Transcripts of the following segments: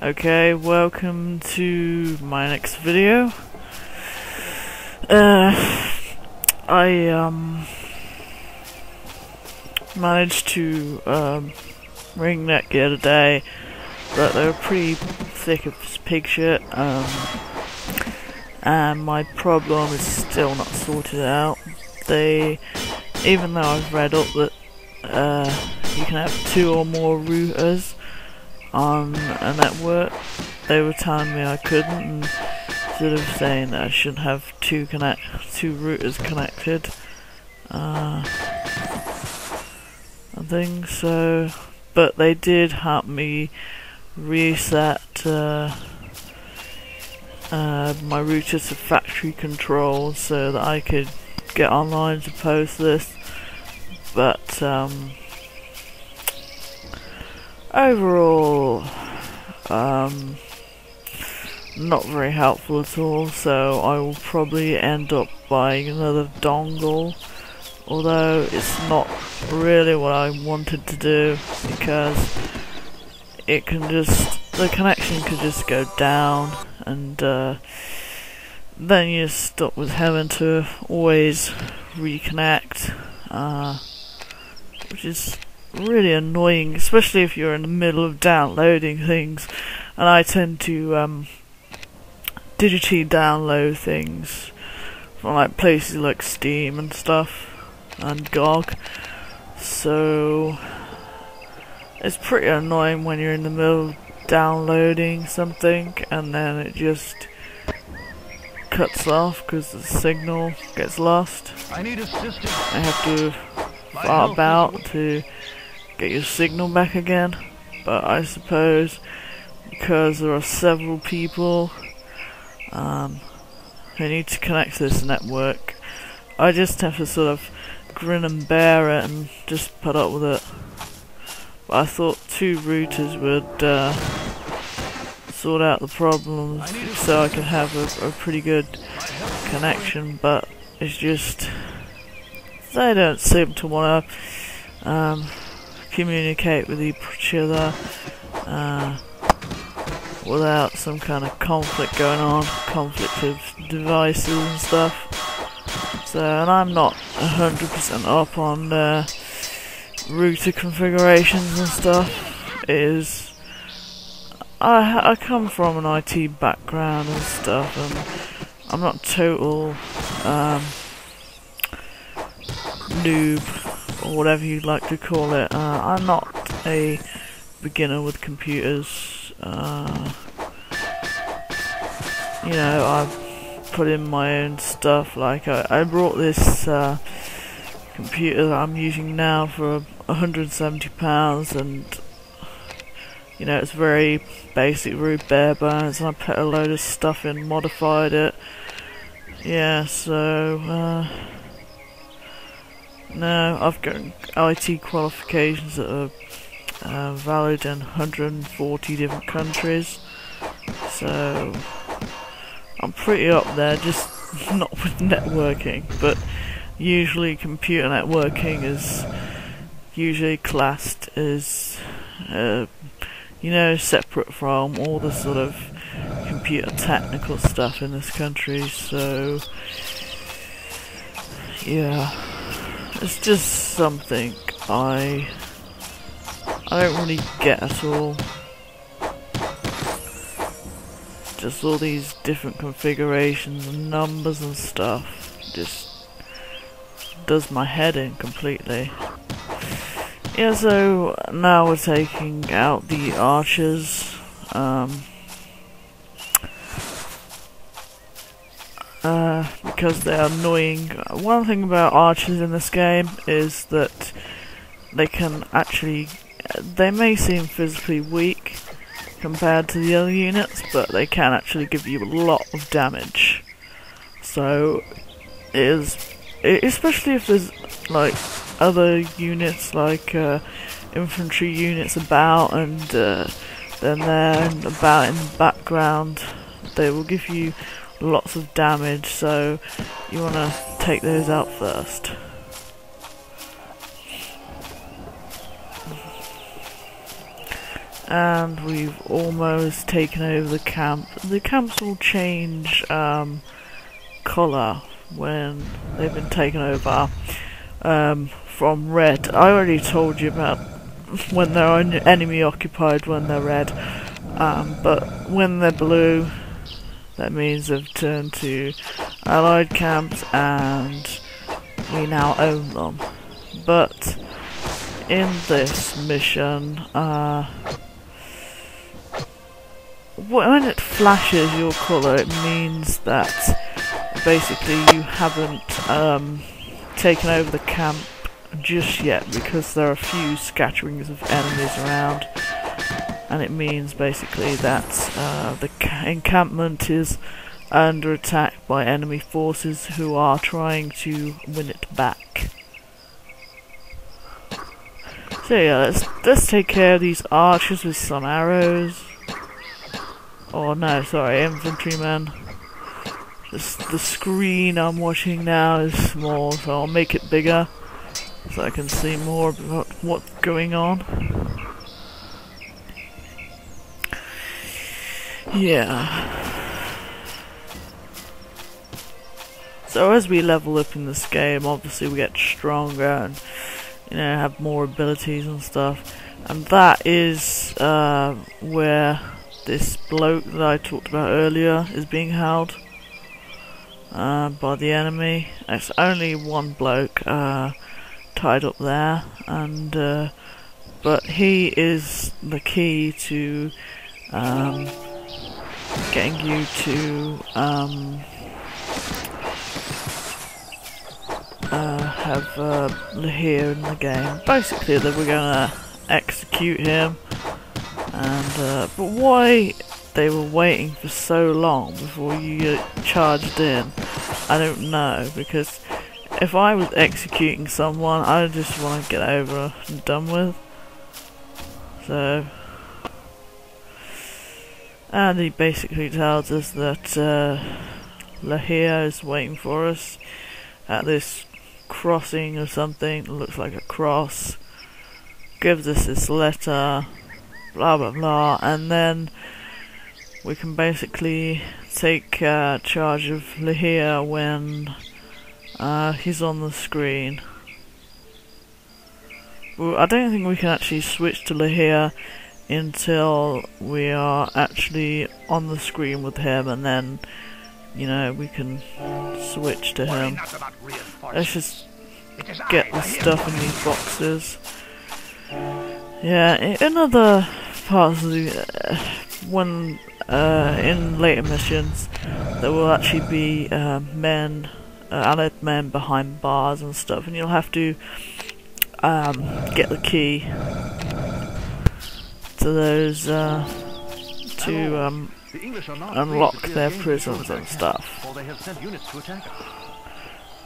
Okay, welcome to my next video. I managed to ring neck the other day, but they were pretty thick as pig shit, and my problem is still not sorted out. Even though I've read up that you can have 2 or more routers on a network, they were telling me I couldn't, and instead of saying that I should have 2 routers connected, I think so. But they did help me reset my router to factory control so that I could get online to post this. But overall, not very helpful at all, so I will probably end up buying another dongle, although it's not really what I wanted to do, because the connection could just go down, and then you're stuck with having to always reconnect, which is really annoying, especially if you're in the middle of downloading things. And I tend to digitally download things from like places like Steam and stuff, and GOG, so it's pretty annoying when you're in the middle of downloading something and then it just cuts off because the signal gets lost. I need assistance. I have to fart about to get your signal back again, but I suppose because there are several people who need to connect to this network, I just have to sort of grin and bear it and just put up with it. But I thought 2 routers would sort out the problems so I could have a pretty good connection, but it's just they don't seem to want to communicate with each other without some kind of conflict going on, conflict of devices and stuff. So, and I'm not 100% up on router configurations and stuff. I come from an IT background and stuff, and I'm not total noob, or whatever you'd like to call it. I'm not a beginner with computers. You know, I've put in my own stuff. Like I brought this computer that I'm using now for £170, and you know, it's very basic, very bare bones, and I put a load of stuff in, modified it. Yeah, so no, I've got IT qualifications that are valid in 140 different countries, so I'm pretty up there, just not with networking. But usually computer networking is usually classed as you know, separate from all the sort of computer technical stuff in this country. So yeah, it's just something I don't really get at all. Just all these different configurations and numbers and stuff just does my head in completely. Yeah, so now we're taking out the archers, because they're annoying. One thing about archers in this game is that they may seem physically weak compared to the other units, but they can actually give you a lot of damage. So especially if there's like other units, like infantry units about, and then they're about in the background, they will give you lots of damage, so you want to take those out first. and we've almost taken over the camp. The camps will change colour when they've been taken over from red. I already told you about when they're enemy occupied when they're red, but when they're blue, that means they've turned to allied camps and we now own them. But in this mission, when it flashes your colour, it means that basically you haven't taken over the camp just yet, because there are a few scatterings of enemies around, and it means basically that the encampment is under attack by enemy forces who are trying to win it back. So yeah, let's take care of these archers with some arrows. Oh no, sorry, infantrymen. The screen I'm watching now is small, so I'll make it bigger so I can see more about what's going on. Yeah. So as we level up in this game, obviously we get stronger and, you know, have more abilities and stuff. And that is where this bloke that I talked about earlier is being held by the enemy. It's only one bloke tied up there, and but he is the key to getting you to have Lahir in the game. Basically, that we're gonna execute him, and but why they were waiting for so long before you charged in, I don't know, because if I was executing someone, I just want to get over and done with. So, and he basically tells us that Lahir is waiting for us at this crossing or something. It looks like a cross. Gives us this letter, blah blah blah, and then we can basically take charge of Lahir when he's on the screen. Well, I don't think we can actually switch to Lahir until we are actually on the screen with him, and then, you know, we can switch to him. Let's just get the stuff in these boxes. Yeah, in other parts of the when in later missions, there will actually be allied men behind bars and stuff, and you'll have to get the key to those to unlock their prisons and stuff.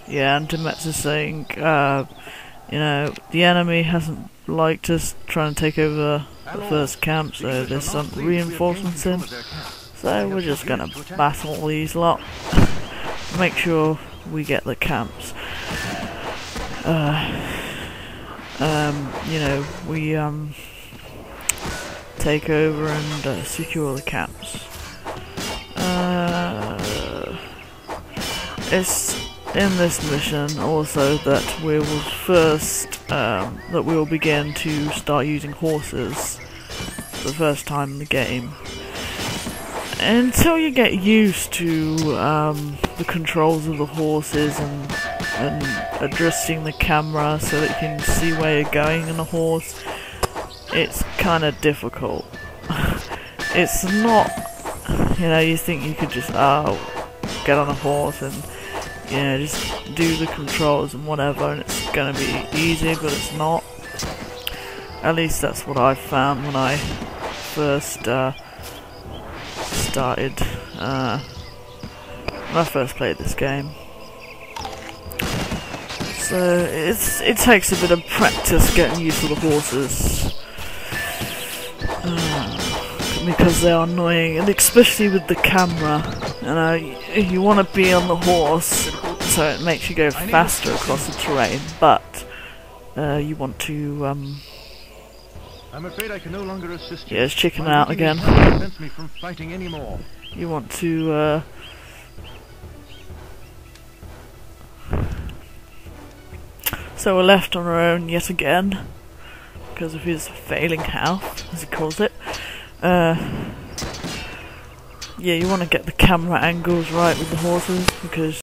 Yeah, and Demet's is saying, you know, the enemy hasn't liked us trying to take over the first camp, so there's some reinforcements in. So we're just gonna battle these lot, make sure we get the camps. You know, we take over and secure the camps. It's in this mission also that we will first that we will begin to start using horses for the first time in the game. Until you get used to the controls of the horses and adjusting the camera so that you can see where you're going in a horse, it's kind of difficult. It's not, you know, you think you could just get on a horse and, you know, just do the controls and whatever, and it's gonna be easy, but it's not. At least that's what I found when I first started, when I first played this game. So it takes a bit of practice getting used to the horses, because they are annoying, and especially with the camera. You know, you want to be on the horse, so it makes you go faster across the terrain, but you want to I'm afraid I can no longer assist you. Yeah, it's chicken out again. Prevents me from fighting anymore. You want to, So we're left on our own yet again, because of his failing health, as he calls it. Yeah, you want to get the camera angles right with the horses, because